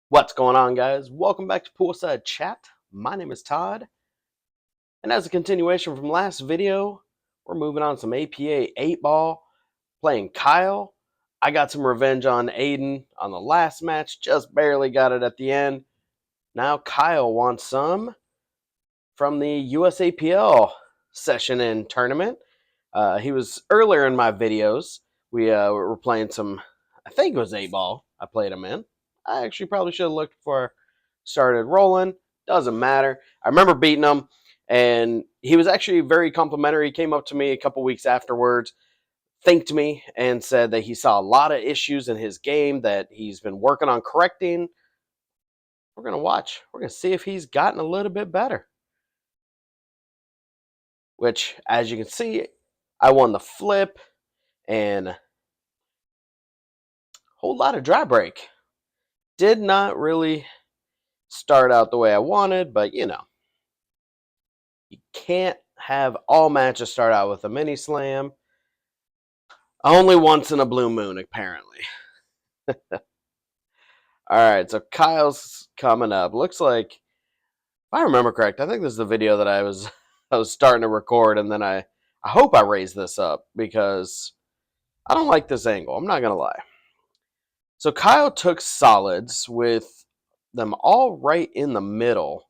What's going on, guys? Welcome back to Poolside Chat. My name is Todd, and as a continuation from last video, we're moving on to some APA 8 ball, playing Kyle. I got some revenge on Aiden on the last match, just barely got it at the end. Now Kyle wants some from the USAPL session in tournament. He was earlier in my videos. We were playing some, I think it was 8 ball. I played him in. I actually probably should have looked before I started rolling. Doesn't matter. I remember beating him, and he was actually very complimentary. He came up to me a couple weeks afterwards, thanked me, and said that he saw a lot of issues in his game that he's been working on correcting. We're going to watch. We're going to see if he's gotten a little bit better. Which, as you can see, I won the flip and a whole lot of dry break. Did not really start out the way I wanted, but you can't have all matches start out with a mini slam. Only once in a blue moon, apparently. All right, so Kyle's coming up. Looks like, if I remember correct, I think this is the video that I was I was starting to record, and then I hope I raised this up because I don't like this angle. I'm not gonna lie. So Kyle took solids with them all right in the middle.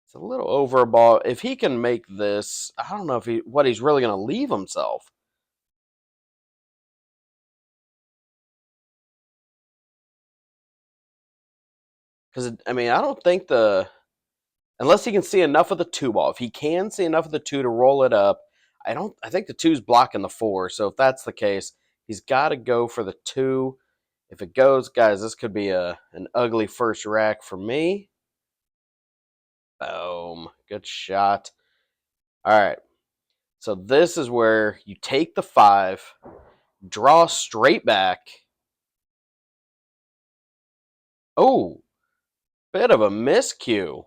It's a little over a ball. If he can make this, I don't know if what he's really going to leave himself. Because I mean, I don't think unless he can see enough of the two ball. If he can see enough of the two to roll it up, I think the two's blocking the four. So if that's the case, he's got to go for the two. If it goes, guys, this could be an ugly first rack for me. Boom. Good shot. All right. So this is where you take the 5, draw straight back. Oh, bit of a miscue.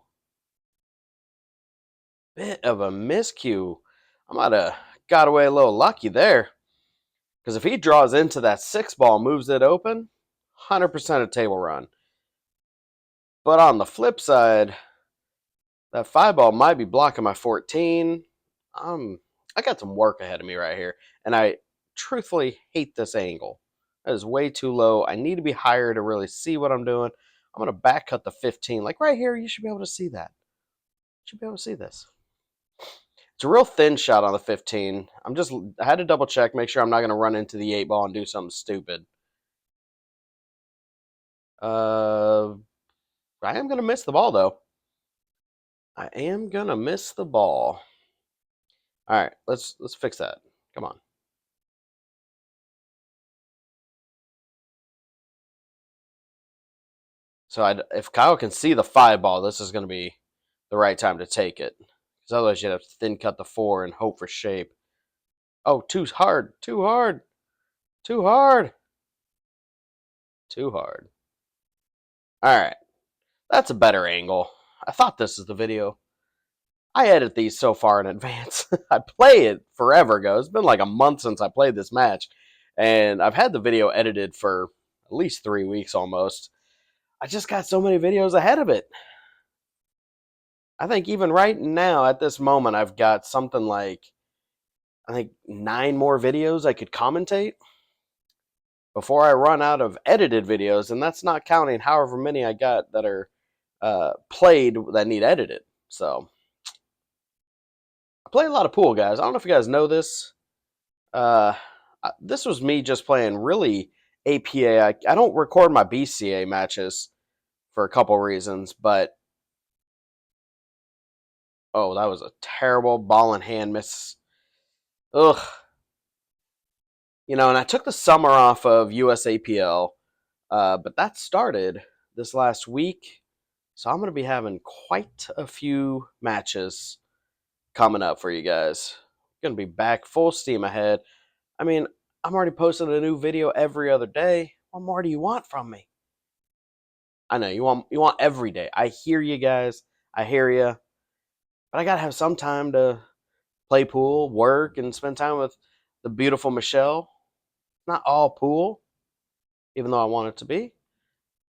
Bit of a miscue. I might have got away a little lucky there. Because if he draws into that 6 ball, moves it open, 100% a table run. But on the flip side, that 5 ball might be blocking my 14. I got some work ahead of me right here. And I truthfully hate this angle. That is way too low. I need to be higher to really see what I'm doing. I'm going to back cut the 15. Like right here, you should be able to see that. You should be able to see this. It's a real thin shot on the 15. I had to double check, make sure I'm not going to run into the 8 ball and do something stupid. I am going to miss the ball, though. I am going to miss the ball. All right, let's fix that. Come on. So if Kyle can see the 5 ball, this is going to be the right time to take it. Because otherwise you'd have to thin cut the 4 and hope for shape. Oh, too hard. Too hard. Too hard. Too hard. All right. That's a better angle. I thought this is the video. I edit these so far in advance. I play it forever ago. It's been like a month since I played this match. And I've had the video edited for at least 3 weeks almost. I just got so many videos ahead of it. I think even right now at this moment, I've got something like, I think 9 more videos I could commentate before I run out of edited videos. And that's not counting however many I got that are played that need edited. So I play a lot of pool, guys. I don't know if you guys know this. This was me just playing really APA. I don't record my BCA matches for a couple reasons, but oh, that was a terrible ball in hand miss. Ugh. And I took the summer off of USAPL, but that started this last week. So I'm going to be having quite a few matches coming up for you guys. Going to be back full steam ahead. I mean, I'm already posting a new video every other day. What more do you want from me? I know you want every day. I hear you guys. I hear you. But I got to have some time to play pool, work, and spend time with the beautiful Michelle. Not all pool, even though I want it to be.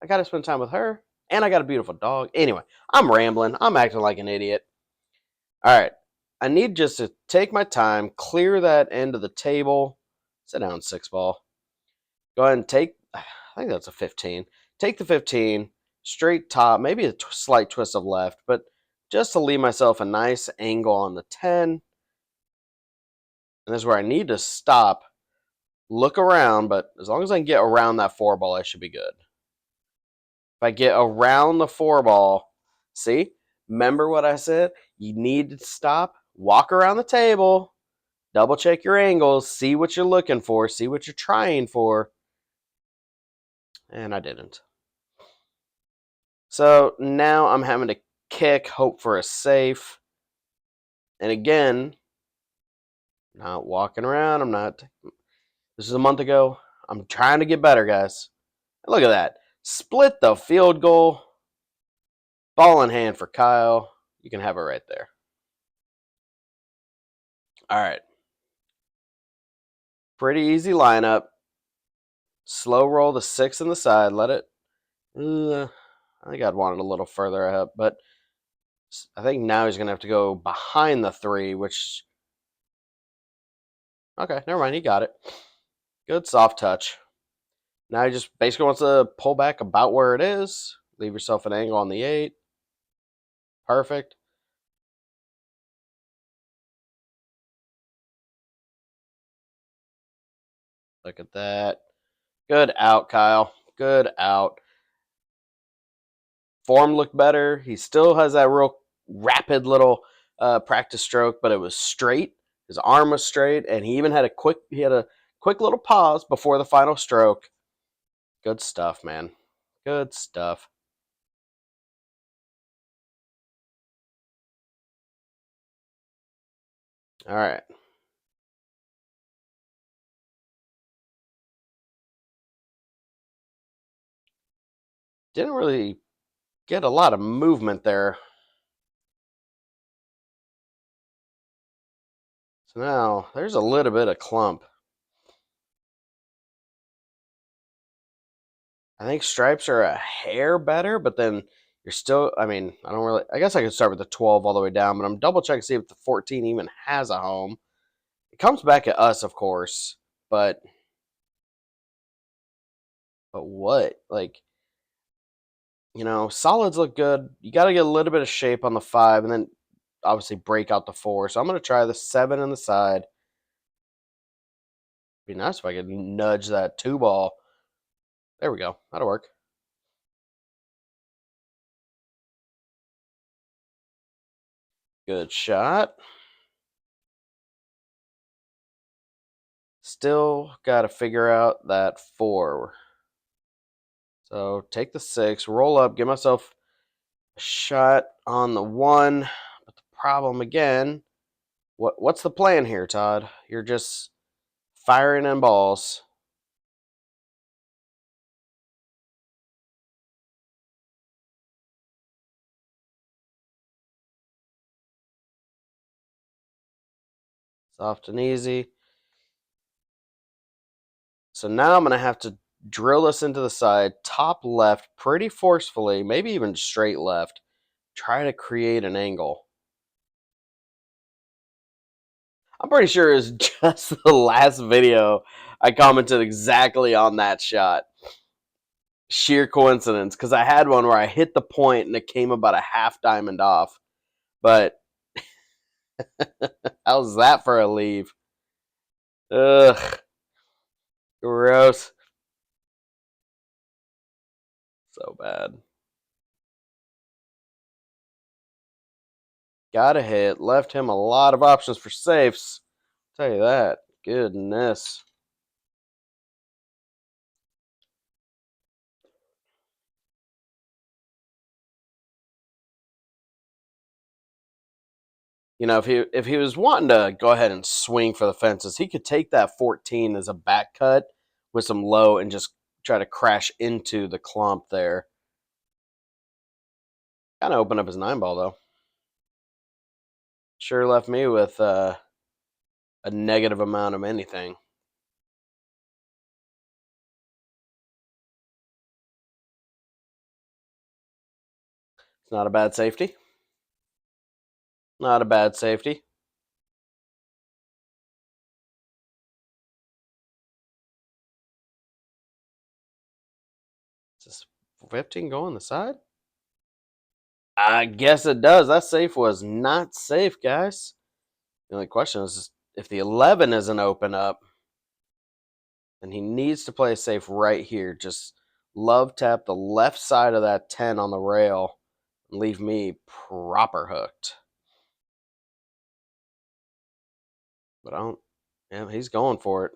I got to spend time with her. And I got a beautiful dog. Anyway, I'm rambling. I'm acting like an idiot. All right. I need just to take my time, clear that end of the table. Sit down, six ball. Go ahead and take, I think that's a 15. Take the 15, straight top, maybe a slight twist of left, but just to leave myself a nice angle on the 10. And this is where I need to stop, look around, but as long as I can get around that 4 ball, I should be good. If I get around the 4 ball, see? Remember what I said? You need to stop, walk around the table, double check your angles, see what you're looking for, see what you're trying for. And I didn't. So now I'm having to kick, hope for a safe. And again, not walking around. I'm not. This is a month ago. I'm trying to get better, guys. Look at that. Split the field goal. Ball in hand for Kyle. You can have it right there. All right. Pretty easy lineup. Slow roll the 6 in the side. Let it. I think I'd want it a little further up, but I think now he's going to have to go behind the 3, which. Okay, never mind. He got it. Good soft touch. Now he just basically wants to pull back about where it is. Leave yourself an angle on the 8. Perfect. Look at that. Good out, Kyle. Good out. Form looked better. He still has that real rapid little practice stroke, but it was straight. His arm was straight, and he even had a quick little pause before the final stroke. Good stuff, man. Good stuff. All right. Didn't really get a lot of movement there. So now there's a little bit of clump. I think stripes are a hair better, but then you're still, I mean, I guess I could start with the 12 all the way down, but I'm double checking to see if the 14 even has a home. It comes back at us, of course, but what? Like, solids look good. You got to get a little bit of shape on the 5 and then obviously break out the 4. So I'm going to try the 7 on the side. Be nice if I could nudge that 2 ball. There we go. That'll work. Good shot. Still got to figure out that 4. So take the 6, roll up, give myself a shot on the 1. But the problem again, what's the plan here, Todd? You're just firing in balls. Soft and easy. So now I'm going to have to drill this into the side, top left, pretty forcefully, maybe even straight left. Try to create an angle. I'm pretty sure it was just the last video I commented exactly on that shot. Sheer coincidence, because I had one where I hit the point and it came about a half diamond off. But how's that for a leave? Ugh. Gross. So bad. Got a hit. Left him a lot of options for safes. Tell you that. Goodness. If he was wanting to go ahead and swing for the fences, he could take that 14 as a back cut with some low and just try to crash into the clump there. Kind of opened up his 9 ball though. Sure left me with a negative amount of anything. It's not a bad safety. Not a bad safety. Is this 15 go on the side? I guess it does. That safe was not safe, guys. The only question is if the 11 isn't open up, then he needs to play safe right here. Just love tap the left side of that 10 on the rail and leave me proper hooked. But I don't. Yeah, he's going for it.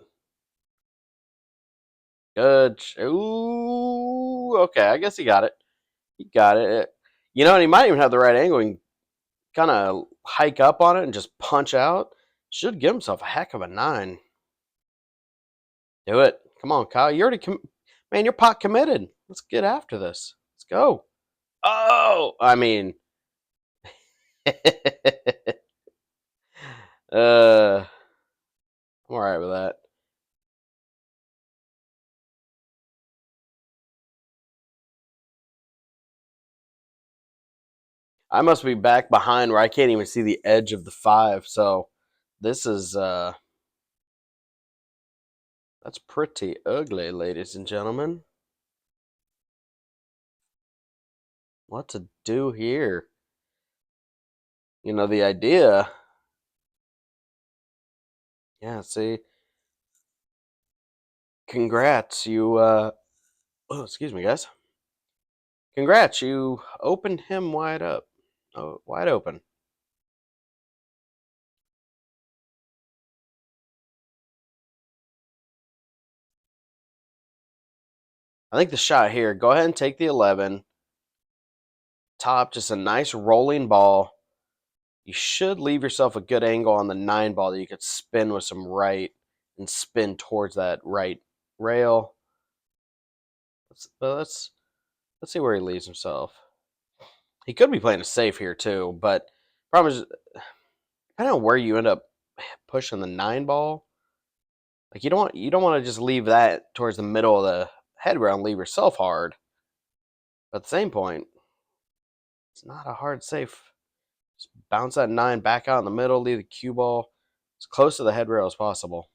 Good. Ooh, okay. I guess he got it. He got it. You know, and he might even have the right angle and kind of hike up on it and just punch out. Should give himself a heck of a 9. Do it. Come on, Kyle. You already, man, you're pot committed. Let's get after this. Let's go. Oh, I mean, I'm all right with that. I must be back behind where I can't even see the edge of the 5. So this is that's pretty ugly, ladies and gentlemen. What to do here? You know, the idea. Yeah, see. Congrats, you oh, excuse me, guys. Congrats, you opened him wide up. Oh, wide open. I think the shot here, go ahead and take the 11. Top, just a nice rolling ball. You should leave yourself a good angle on the 9 ball that you could spin with some right and spin towards that right rail. Let's see where he leaves himself. He could be playing a safe here too, but problem is, I don't know where you end up pushing the 9 ball. Like you don't want to just leave that towards the middle of the head round, leave yourself hard. But at the same point, it's not a hard safe. Just bounce that 9 back out in the middle, leave the cue ball as close to the head rail as possible.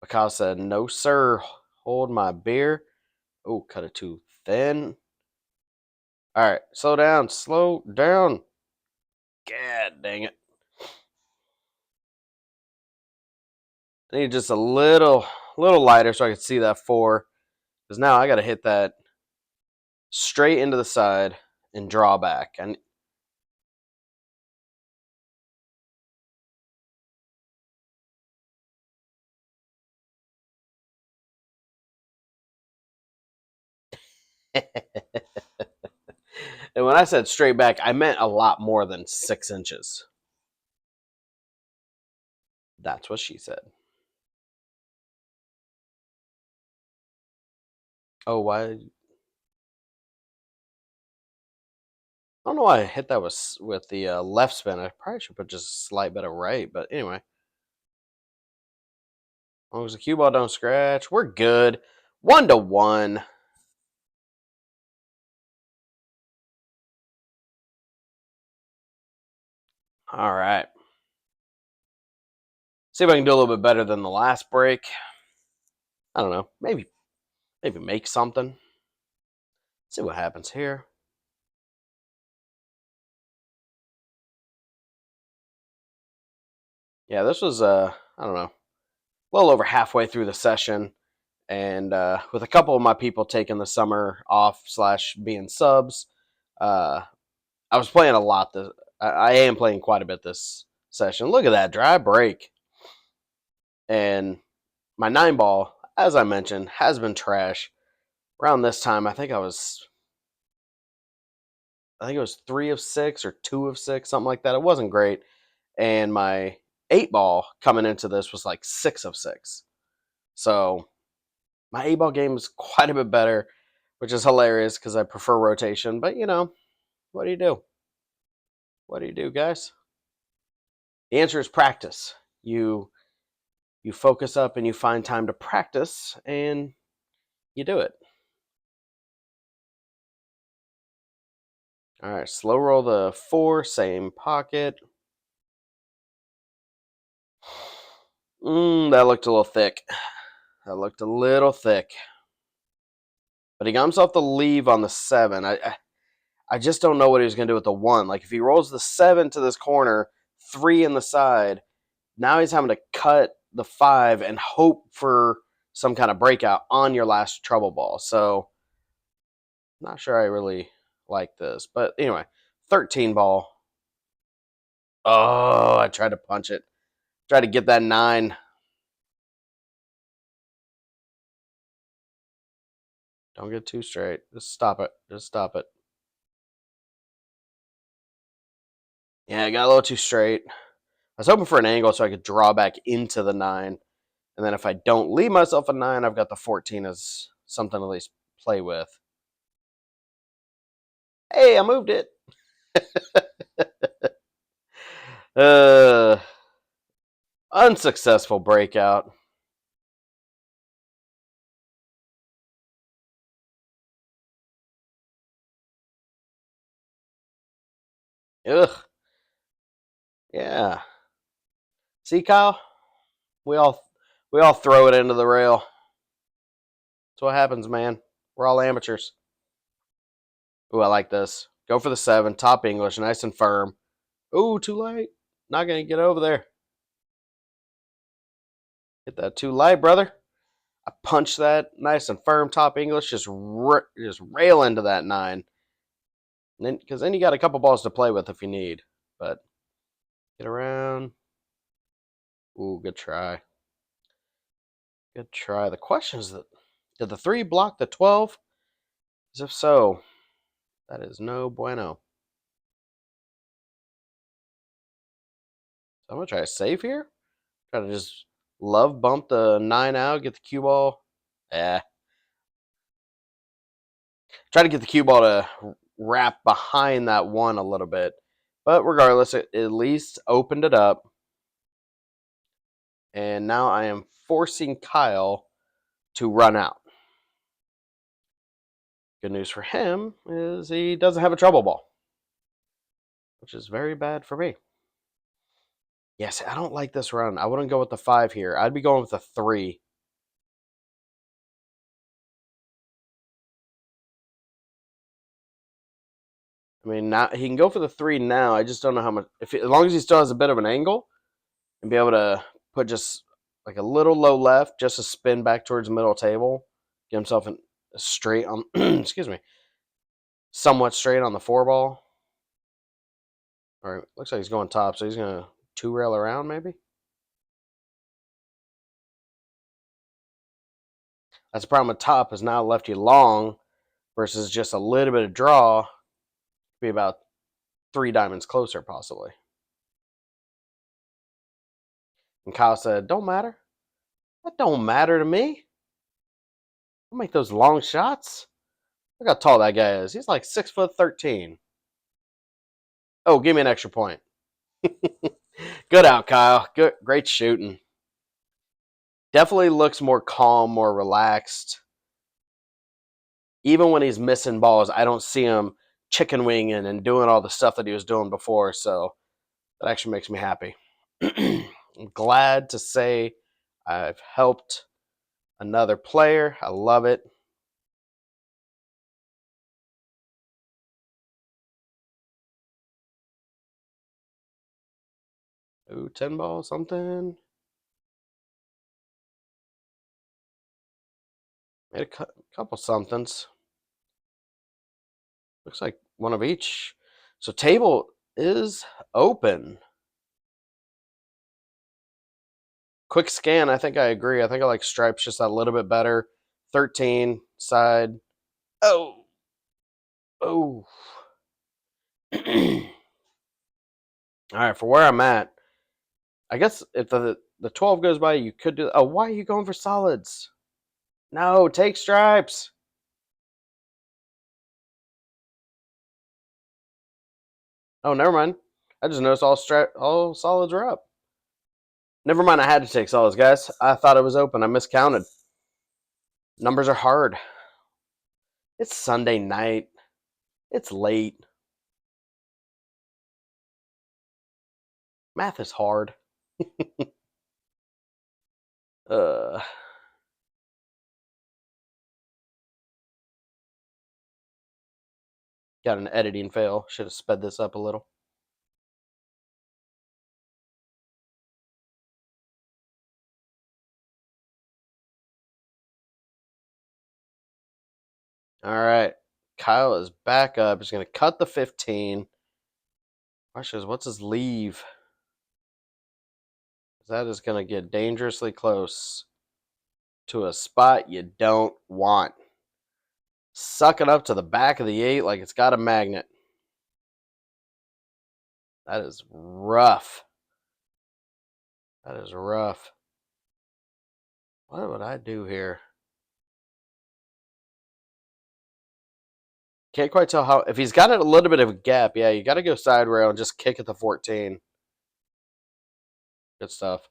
Mikhail said, "No, sir. Hold my beer." Oh, cut it too thin. All right, slow down. Slow down. God dang it. I need just a little lighter so I can see that 4. Because now I got to hit that straight into the side and draw back. And and when I said straight back, I meant a lot more than 6 inches. That's what she said. Oh, why? I don't know why I hit that with the left spin. I probably should put just a slight bit of right. But anyway, as long as the cue ball don't scratch, we're good. 1-1. All right. See if I can do a little bit better than the last break. I don't know. Maybe make something. See what happens here. Yeah, this was I don't know, a little over halfway through the session, and with a couple of my people taking the summer off slash being subs, uh, I was playing a lot. I am playing quite a bit this session. Look at that dry break, and my 9 ball, as I mentioned, has been trash. Around this time, I think it was 3 of 6 or 2 of 6, something like that. It wasn't great, and my 8 ball coming into this was like 6 of 6. So my 8 ball game is quite a bit better, which is hilarious because I prefer rotation. But you know, what do you do? What do you do, guys? The answer is practice. You focus up and you find time to practice, and you do it. All right, slow roll the 4, same pocket. That looked a little thick. That looked a little thick. But he got himself the leave on the 7. I just don't know what he's going to do with the 1. Like, if he rolls the 7 to this corner, 3 in the side, now he's having to cut the 5 and hope for some kind of breakout on your last trouble ball. So, not sure I really like this. But anyway, 13 ball. Oh, I tried to punch it. Tried to get that 9. Don't get too straight. Just stop it. Just stop it. Yeah, I got a little too straight. I was hoping for an angle so I could draw back into the 9. And then if I don't leave myself a 9, I've got the 14 as something to at least play with. Hey, I moved it. Unsuccessful breakout. Ugh. Yeah. See, Kyle? We all throw it into the rail. That's what happens, man. We're all amateurs. Ooh, I like this. Go for the 7. Top English, nice and firm. Ooh, too late. Not gonna get over there. Hit that too light, brother. I punch that nice and firm top English. Just rail into that 9. And because then you got a couple balls to play with if you need. But get around. Ooh, good try. Good try. The question is that did the 3 block the 12? As if so, that is no bueno. So I'm gonna try to save here. Try to just love bump the 9 out, get the cue ball. Try to get the cue ball to wrap behind that 1 a little bit. But regardless, it at least opened it up. And now I am forcing Kyle to run out. Good news for him is he doesn't have a trouble ball, which is very bad for me. Yes, I don't like this run. I wouldn't go with the 5 here. I'd be going with the 3. I mean, now he can go for the 3 now. I just don't know how much. As long as he still has a bit of an angle and be able to put just like a little low left, just to spin back towards the middle table, get himself a straight on. Excuse me, somewhat straight on the 4 ball. All right, looks like he's going top, so he's gonna 2 rail around maybe. That's the problem with top is now left you long versus just a little bit of draw. Be about 3 diamonds closer possibly. And Kyle said, "Don't matter. That don't matter to me. I'll make those long shots." Look how tall that guy is. He's like 6'13". Oh, give me an extra point. Good out, Kyle. Good, great shooting. Definitely looks more calm, more relaxed. Even when he's missing balls, I don't see him chicken winging and doing all the stuff that he was doing before. So that actually makes me happy. I'm glad to say I've helped another player. I love it. Ooh, 10 ball something. Made a couple somethings. Looks like one of each. So table is open. Quick scan, I think I agree. I think I like stripes just a little bit better. 13 side. Oh. Oh. All right, for where I'm at, I guess if the 12 goes by, you could do. Oh, why are you going for solids? No, take stripes. Oh, never mind. I just noticed all solids are up. Never mind, I had to take solids, guys. I thought it was open. I miscounted. Numbers are hard. It's Sunday night. It's late. Math is hard. uh, got an editing fail. Should have sped this up a little. All right. Kyle is back up. He's going to cut the 15. Question is, what's his leave? That is going to get dangerously close to a spot you don't want. Suck it up to the back of the 8 like it's got a magnet. That is rough. That is rough. What would I do here? Can't quite tell how. If he's got a little bit of a gap, yeah, you got to go side rail and just kick at the 14. Good stuff.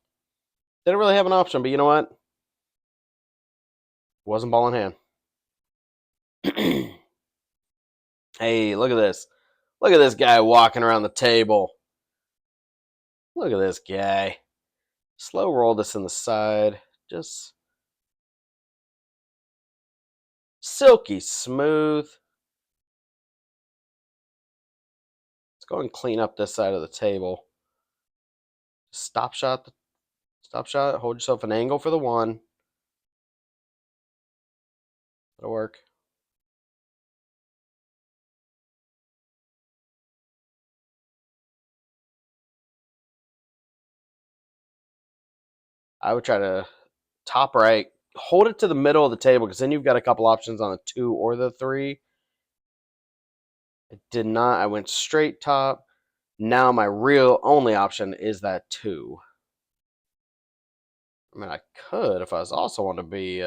Didn't really have an option, but you know what? Wasn't ball in hand. Hey, look at this. Look at this guy walking around the table. Look at this guy. Slow roll this in the side. Just silky smooth. Let's go and clean up this side of the table. Stop shot. Stop shot. Hold yourself an angle for the 1. That'll work. I would try to top right. Hold it to the middle of the table because then you've got a couple options on the 2 or the 3. I did not. I went straight top. Now my real only option is that 2. I mean, I could, if I was also want to be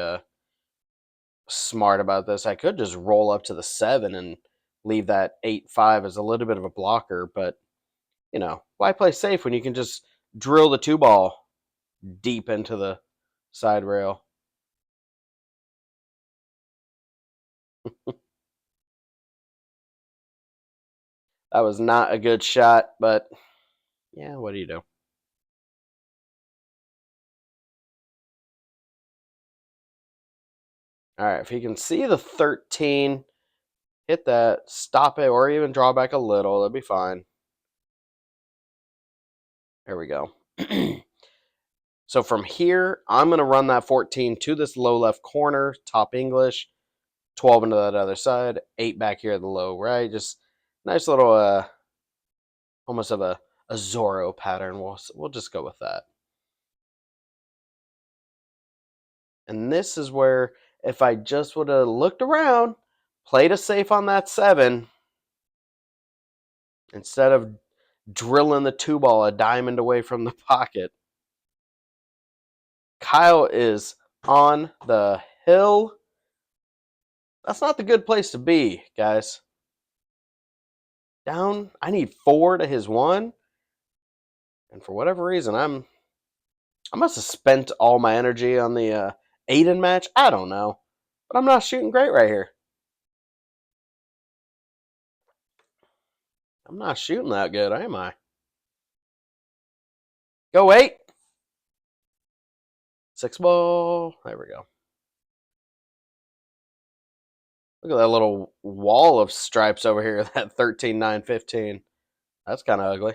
smart about this, I could just roll up to the 7 and leave that 8-5 as a little bit of a blocker. But, you know, why play safe when you can just drill the 2 ball deep into the side rail? That was not a good shot, but yeah, what do you do? All right, if he can see the 13, hit that, stop it, or even draw back a little, that'd be fine. There we go. So from here, I'm going to run that 14 to this low left corner, top English, 12 into that other side, 8 back here at the low right. Just nice little, almost of a Zorro pattern. We'll just go with that. And this is where, if I just would have looked around, played a safe on that 7, instead of drilling the 2 ball a diamond away from the pocket. Kyle is on the hill. That's not the good place to be, guys. Down, I need 4 to his 1. And for whatever reason, I must have spent all my energy on the Aiden match. I don't know. But I'm not shooting great right here. I'm not shooting that good, am I? Go 8. 6 ball. There we go. Look at that little wall of stripes over here. That 13, 9, 15. That's kind of ugly.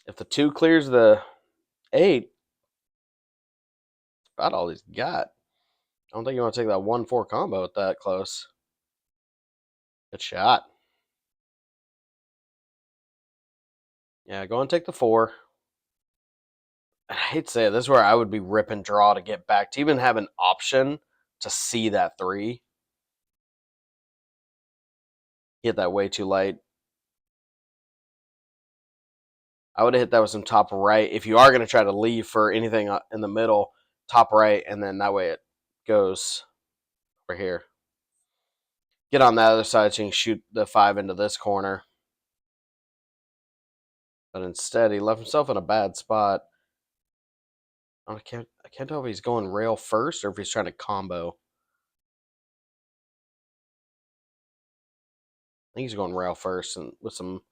If the 2 clears the 8, about all he's got. I don't think you want to take that 1-4 combo with that close. Good shot. Yeah, go and take the 4. I hate to say it, this is where I would be rip and draw to get back to even have an option to see that 3. Hit that way too light. I would have hit that with some top right. If you are going to try to leave for anything in the middle, top right, and then that way it goes over here. Get on the other side so you can shoot the 5 into this corner. But instead, he left himself in a bad spot. I can't tell if he's going rail first or if he's trying to combo. I think he's going rail first and with some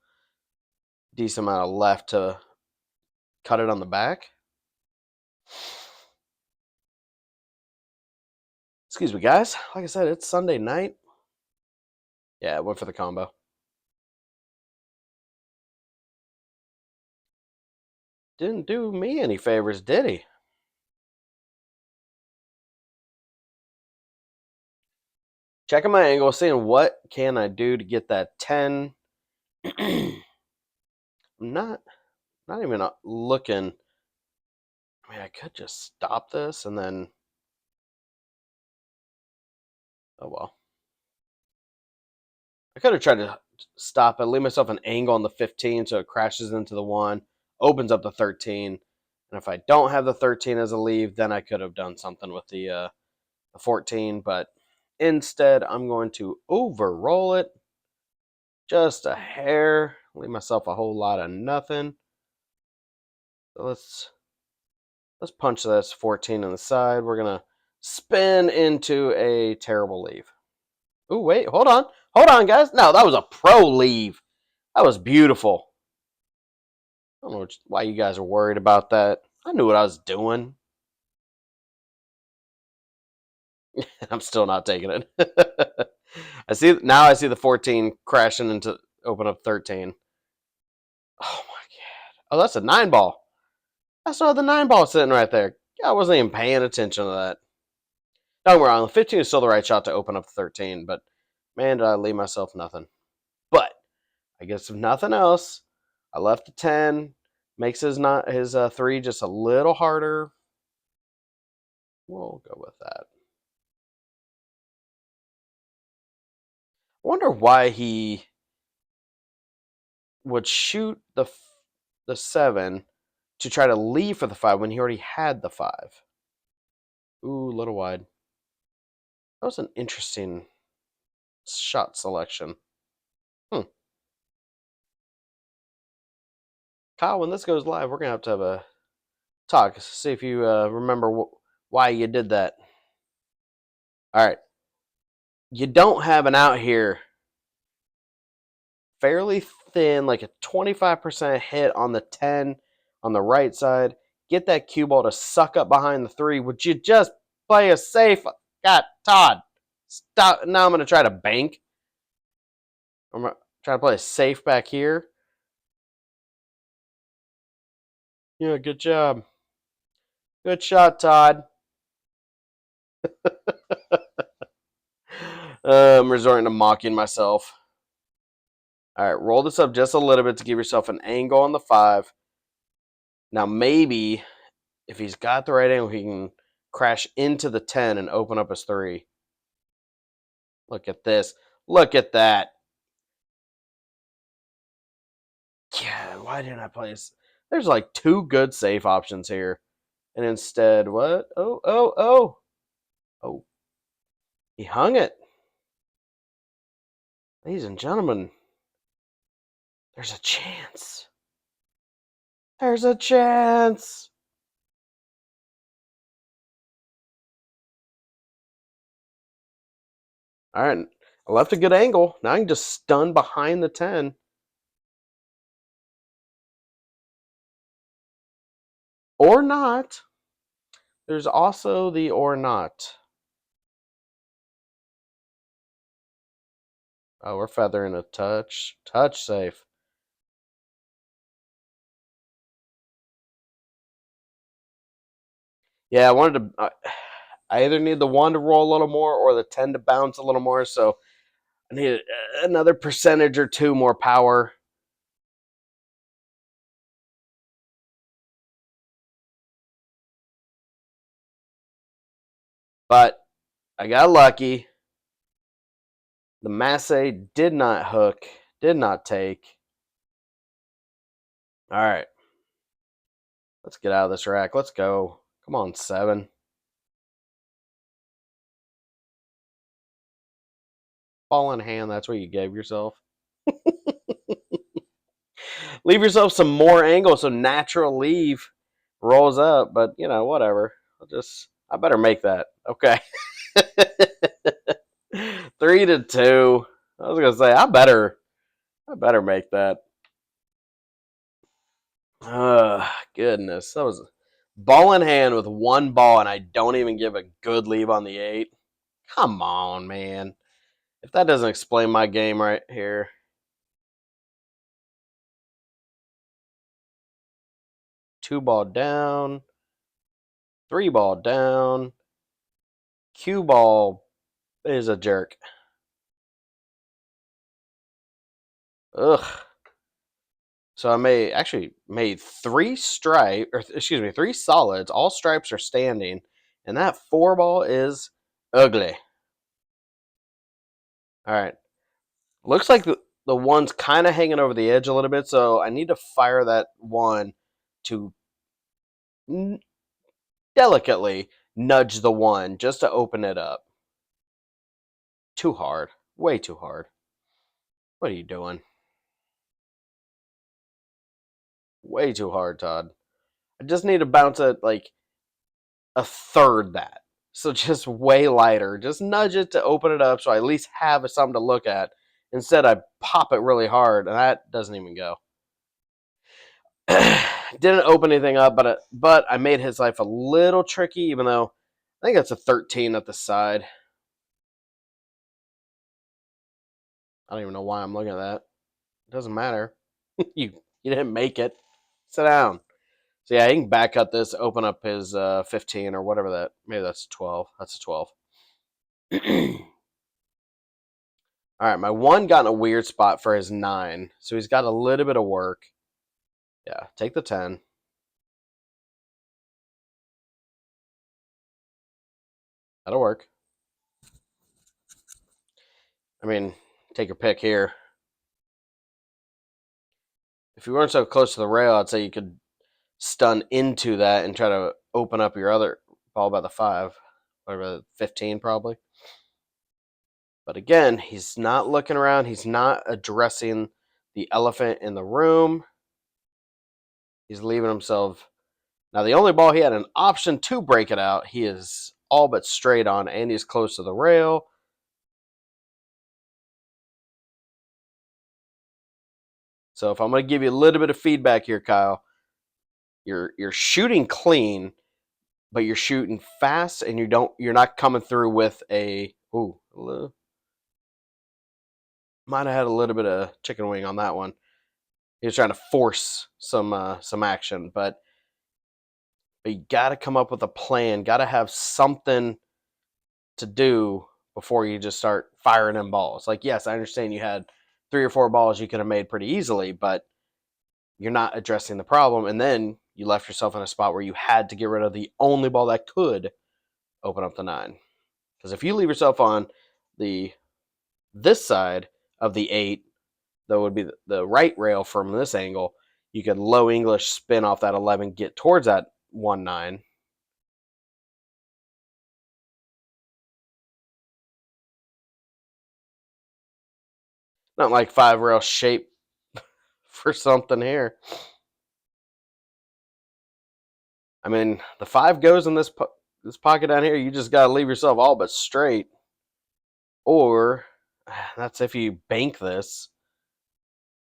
decent amount of left to cut it on the back. Excuse me, guys. Like I said, it's Sunday night. Yeah, I went for the combo. Didn't do me any favors, did he? Checking my angle, seeing what can I do to get that 10. I'm not even looking. I mean, I could just stop this and then. Oh well. I could have tried to stop it, leave myself an angle on the 15 so it crashes into the 1, opens up the 13. And if I don't have the 13 as a leave, then I could have done something with the 14. But instead, I'm going to overroll it just a hair, leave myself a whole lot of nothing. So let's punch this 14 on the side. We're going to spin into a terrible leave. Ooh, wait, hold on. Hold on, guys. No, that was a pro leave. That was beautiful. I don't know why you guys are worried about that. I knew what I was doing. I'm still not taking it. I see the 14 crashing into open up 13. Oh my god. Oh, that's a 9 ball. I saw the 9 ball sitting right there. I wasn't even paying attention to that. Don't get me wrong, the 15 is still the right shot to open up the 13, but man, did I leave myself nothing. But I guess if nothing else, I left the 10. Makes his 3 just a little harder. We'll go with that. I wonder why he would shoot the 7 to try to leave for the 5 when he already had the 5. Ooh, a little wide. That was an interesting shot selection. Kyle, when this goes live, we're going to have a talk. See if you remember why you did that. All right. You don't have an out here. Fairly thin, like a 25% hit on the 10 on the right side. Get that cue ball to suck up behind the 3. Would you just play a safe? God, Todd, stop. Now I'm going to try to bank. I'm going to try to play a safe back here. Yeah, good job. Good shot, Todd. I'm resorting to mocking myself. All right, roll this up just a little bit to give yourself an angle on the 5. Now, maybe if he's got the right angle, he can crash into the 10 and open up his 3. Look at this. Look at that. Yeah, why didn't I play this? There's like 2 good safe options here. And instead, what? Oh. He hung it. Ladies and gentlemen, there's a chance. There's a chance. All right. I left a good angle. Now I can just stun behind the 10. Or not. There's also the or not. Oh, we're feathering a touch. Touch safe. Yeah, I wanted to. I either need the 1 to roll a little more or the 10 to bounce a little more. So I need another percentage or 2 more power. But I got lucky. The Masse did not hook, did not take. All right. Let's get out of this rack. Let's go. Come on, 7. Ball in hand, that's what you gave yourself. Leave yourself some more angle so natural leave rolls up, but whatever. I better make that. Okay. 3-2. I was gonna say I better make that. Goodness. That was ball in hand with one ball, and I don't even give a good leave on the 8. Come on, man. If that doesn't explain my game right here. Two ball down. Three ball down. Cue ball is a jerk. Ugh. So I made three solids. All stripes are standing, and that 4 ball is ugly. All right, looks like the one's kind of hanging over the edge a little bit, so I need to fire that one to n- delicately nudge the one just to open it up. Too hard, way too hard. What are you doing? Way too hard, Todd. I just need to bounce it like a third that. So just way lighter. Just nudge it to open it up so I at least have something to look at. Instead, I pop it really hard, and that doesn't even go. Didn't open anything up, but I made his life a little tricky, even though I think that's a 13 at the side. I don't even know why I'm looking at that. It doesn't matter. You didn't make it. Sit down. So yeah, he can back cut this, open up his 15 or whatever that. Maybe that's 12. That's a 12. All right, my one got in a weird spot for his 9, so he's got a little bit of work. Yeah, take the 10. That'll work. I mean, take your pick here. If you weren't so close to the rail, I'd say you could stun into that and try to open up your other ball by the 5, whatever, 15 probably. But again, he's not looking around. He's not addressing the elephant in the room. He's leaving himself. Now, the only ball he had an option to break it out, he is all but straight on, and he's close to the rail. So if I'm going to give you a little bit of feedback here, Kyle, you're shooting clean, but you're shooting fast, and you're not coming through with a might have had a little bit of chicken wing on that one. He was trying to force some action, but you got to come up with a plan. Got to have something to do before you just start firing in balls. Like, yes, I understand you had 3 or 4 balls you could have made pretty easily, but you're not addressing the problem, and then you left yourself in a spot where you had to get rid of the only ball that could open up the 9. Because if you leave yourself on the this side of the 8, that would be the right rail from this angle, you could low English spin off that 11, get towards that 1-9. Not like 5 rail shape for something here. I mean, the 5 goes in this pocket down here. You just got to leave yourself all but straight. Or that's if you bank this.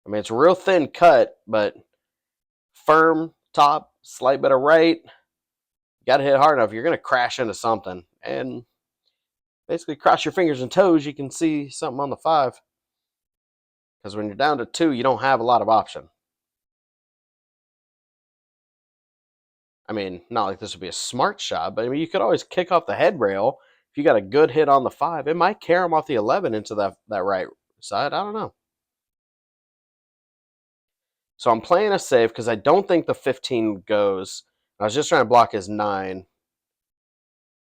I mean, it's a real thin cut, but firm top, slight bit of right. You got to hit hard enough. You're going to crash into something. And basically, cross your fingers and toes, you can see something on the 5. Because when you're down to 2, you don't have a lot of option. I mean, not like this would be a smart shot, but I mean, you could always kick off the head rail. If you got a good hit on the 5, it might carry him off the 11 into that right side. I don't know. So I'm playing a safe because I don't think the 15 goes. I was just trying to block his 9,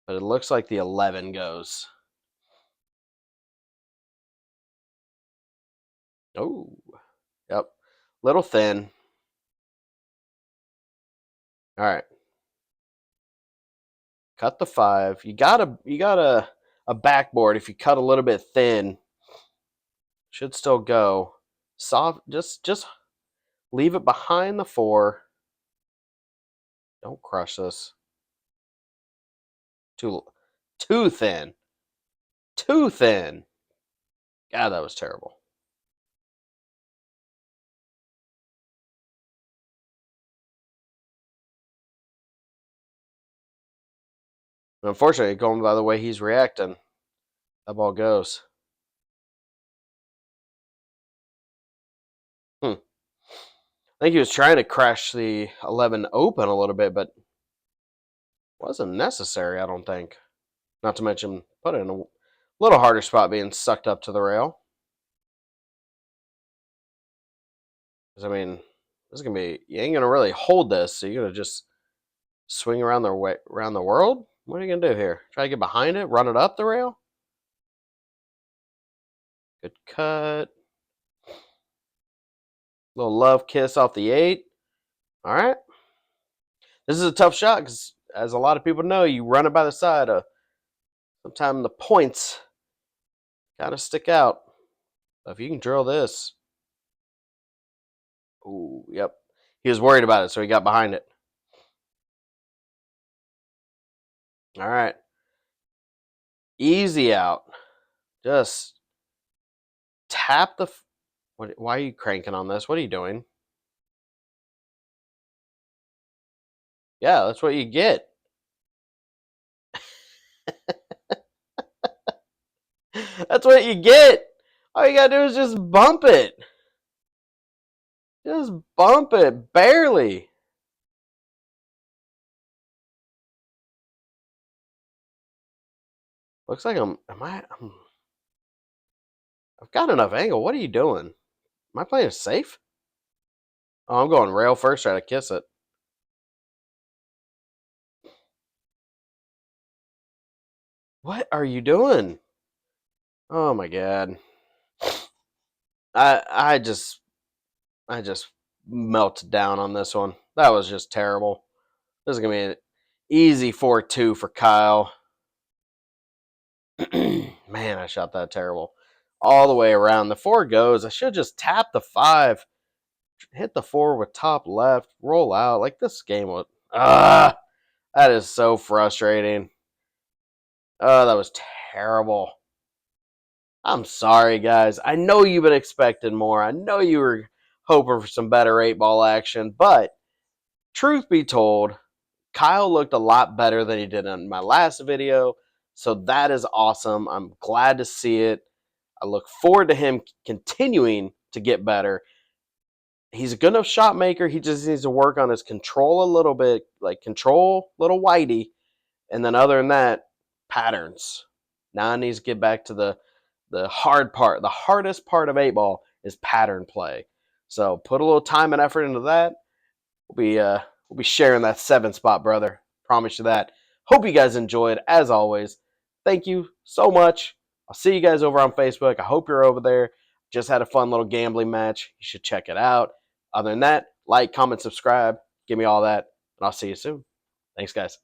but it looks like the 11 goes. Oh, yep. Little thin. All right. Cut the 5. You got a backboard. If you cut a little bit thin, should still go. Soft. Just leave it behind the 4. Don't crush this. Too thin. Too thin. God, that was terrible. Unfortunately, going by the way he's reacting, that ball goes. I think he was trying to crash the 11 open a little bit, but wasn't necessary, I don't think. Not to mention, put it in a little harder spot being sucked up to the rail. Because, I mean, this is going to be, you ain't going to really hold this, so you're going to just swing around the world? What are you going to do here? Try to get behind it? Run it up the rail? Good cut. Little love kiss off the 8. All right. This is a tough shot because, as a lot of people know, you run it by the side. Sometimes the points kind of stick out. But if you can drill this. Ooh, yep. He was worried about it, so he got behind it. All right. Easy out. Just tap the. Why are you cranking on this? What are you doing? Yeah, that's what you get. That's what you get. All you gotta do is just bump it. Just bump it, barely. Looks like I've got enough angle. What are you doing? Am I playing safe? Oh, I'm going rail first, try to kiss it. What are you doing? Oh my god. I just melted down on this one. That was just terrible. This is gonna be an easy 4-2 for Kyle. Man, I shot that terrible. All the way around. The 4 goes. I should just tap the 5. Hit the 4 with top left. Roll out. Like this game was. That is so frustrating. Oh, that was terrible. I'm sorry, guys. I know you've been expecting more. I know you were hoping for some better 8-ball action. But, truth be told, Kyle looked a lot better than he did in my last video. So that is awesome. I'm glad to see it. I look forward to him continuing to get better. He's a good enough shot maker. He just needs to work on his control a little bit, like control little whitey. And then other than that, patterns. Now I need to get back to the hard part. The hardest part of 8-ball is pattern play. So put a little time and effort into that. We'll be sharing that 7 spot, brother. Promise you that. Hope you guys enjoyed. As always, thank you so much. I'll see you guys over on Facebook. I hope you're over there. Just had a fun little gambling match. You should check it out. Other than that, like, comment, subscribe. Give me all that, and I'll see you soon. Thanks, guys.